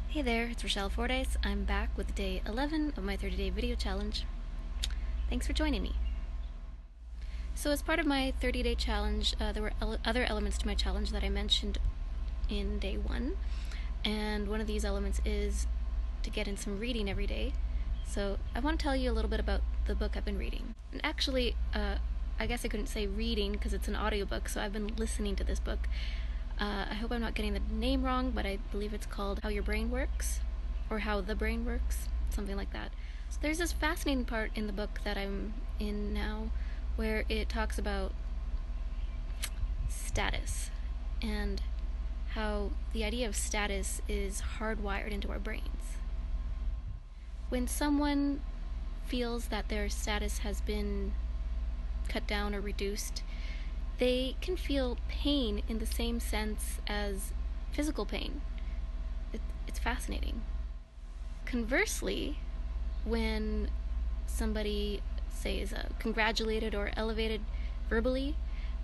Hey there, it's Rochelle Fordyce. I'm back with day 11 of my 30-day video challenge. Thanks for joining me. So as part of my 30-day challenge, there were other elements to my challenge that I mentioned in day 1. And one of these elements is to get in some reading every day. So I want to tell you a little bit about the book I've been reading. And actually, I guess I couldn't say reading because it's an audiobook, so I've been listening to this book. I hope I'm not getting the name wrong, but I believe it's called How Your Brain Works, or How the Brain Works, something like that. So there's this fascinating part in the book that I'm in now where it talks about status and how the idea of status is hardwired into our brains. When someone feels that their status has been cut down or reduced, they can feel pain in the same sense as physical pain. It's fascinating. Conversely, when somebody, say, is congratulated or elevated verbally,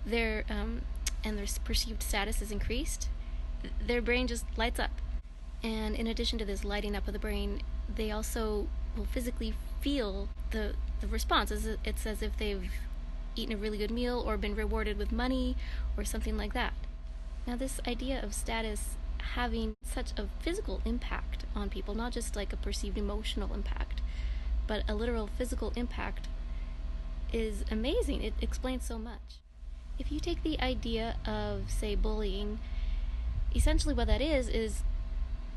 and their perceived status is increased, their brain just lights up. And in addition to this lighting up of the brain, they also will physically feel the response. It's as if they've eaten a really good meal or been rewarded with money or something like that. Now, this idea of status having such a physical impact on people, not just like a perceived emotional impact, but a literal physical impact, is amazing. It explains so much. If you take the idea of, say, bullying, essentially what that is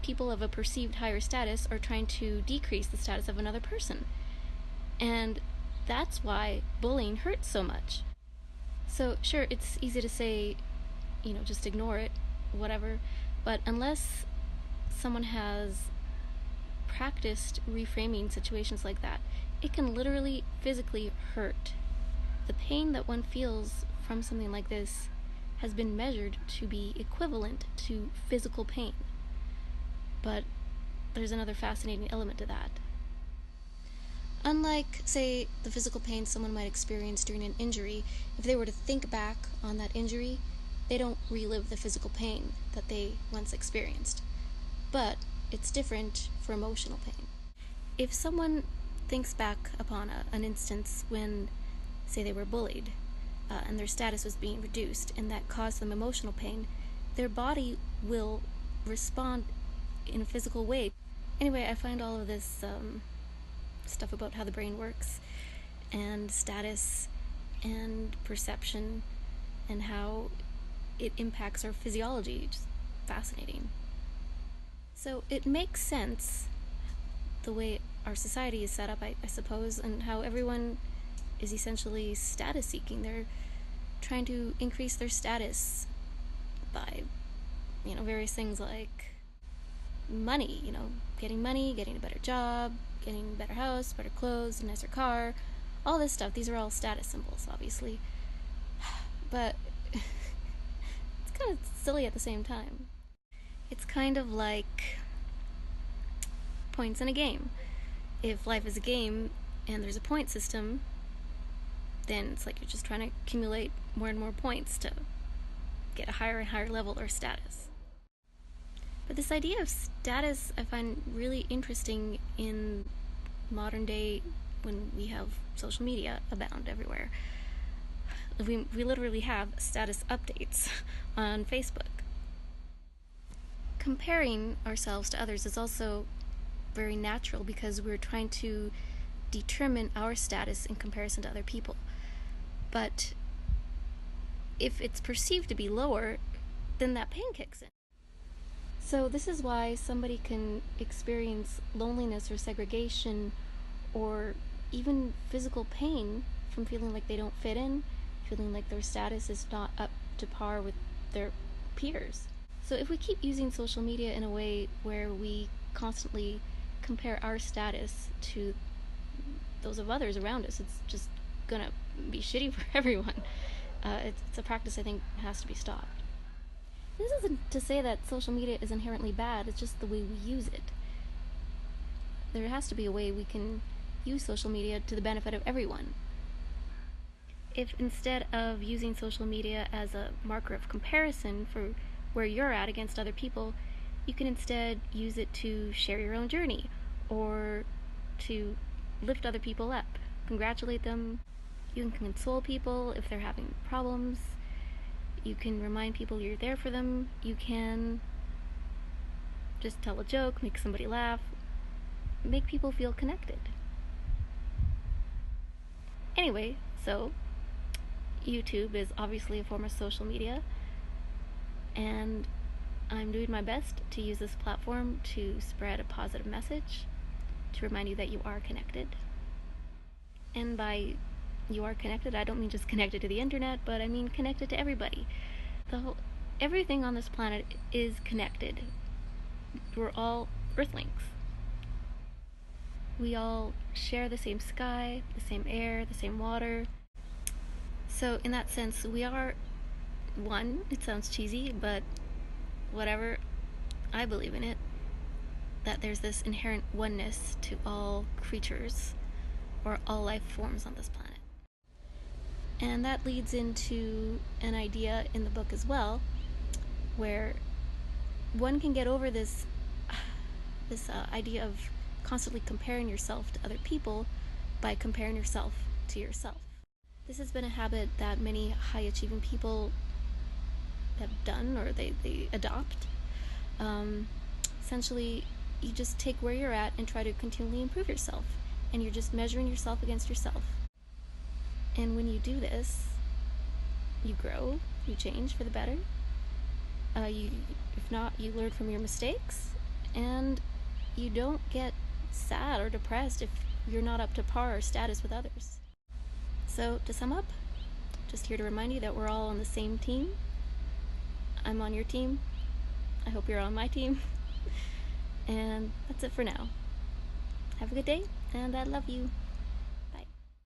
people of a perceived higher status are trying to decrease the status of another person. And that's why bullying hurts so much. So sure, it's easy to say, just ignore it, whatever, but unless someone has practiced reframing situations like that, it can literally physically hurt. The pain that one feels from something like this has been measured to be equivalent to physical pain. But there's another fascinating element to that. Unlike, say, the physical pain someone might experience during an injury, if they were to think back on that injury, they don't relive the physical pain that they once experienced. But it's different for emotional pain. If someone thinks back upon an instance when, say, they were bullied, and their status was being reduced, and that caused them emotional pain, their body will respond in a physical way. Anyway, I find all of this stuff about how the brain works and status and perception and how it impacts our physiology just fascinating. So it makes sense the way our society is set up, I suppose, and how everyone is essentially status seeking. They're trying to increase their status by various things like money, getting money, getting a better job, getting a better house, better clothes, a nicer car, all this stuff. These are all status symbols, obviously. But it's kind of silly at the same time. It's kind of like points in a game. If life is a game and there's a point system, then it's like you're just trying to accumulate more and more points to get a higher and higher level or status. But this idea of status I find really interesting in modern day when we have social media abound everywhere. We literally have status updates on Facebook. Comparing ourselves to others is also very natural because we're trying to determine our status in comparison to other people. But if it's perceived to be lower, then that pain kicks in. So this is why somebody can experience loneliness or segregation or even physical pain from feeling like they don't fit in, feeling like their status is not up to par with their peers. So if we keep using social media in a way where we constantly compare our status to those of others around us, it's just gonna be shitty for everyone. It's a practice I think has to be stopped. This isn't to say that social media is inherently bad, it's just the way we use it. There has to be a way we can use social media to the benefit of everyone. If instead of using social media as a marker of comparison for where you're at against other people, You can instead use it to share your own journey or to lift other people up, congratulate them. You can console people if they're having problems. You can remind people you're there for them. You can just tell a joke, make somebody laugh, make people feel connected. Anyway, so YouTube is obviously a form of social media, and I'm doing my best to use this platform to spread a positive message, to remind you that you are connected. And by you are connected, I don't mean just connected to the internet, but I mean connected to everybody. Everything on this planet is connected. We're all Earthlings. We all share the same sky, the same air, the same water. So in that sense, we are one. It sounds cheesy, but whatever, I believe in it, that there's this inherent oneness to all creatures or all life forms on this planet. And that leads into an idea in the book as well, where one can get over this idea of constantly comparing yourself to other people by comparing yourself to yourself. This has been a habit that many high-achieving people have done, or they adopt. Essentially, you just take where you're at and try to continually improve yourself, and you're just measuring yourself against yourself. And when you do this, you grow, you change for the better. If not, you learn from your mistakes, and you don't get sad or depressed if you're not up to par or status with others. So, to sum up, just here to remind you that we're all on the same team. I'm on your team. I hope you're on my team. And that's it for now. Have a good day, and I love you.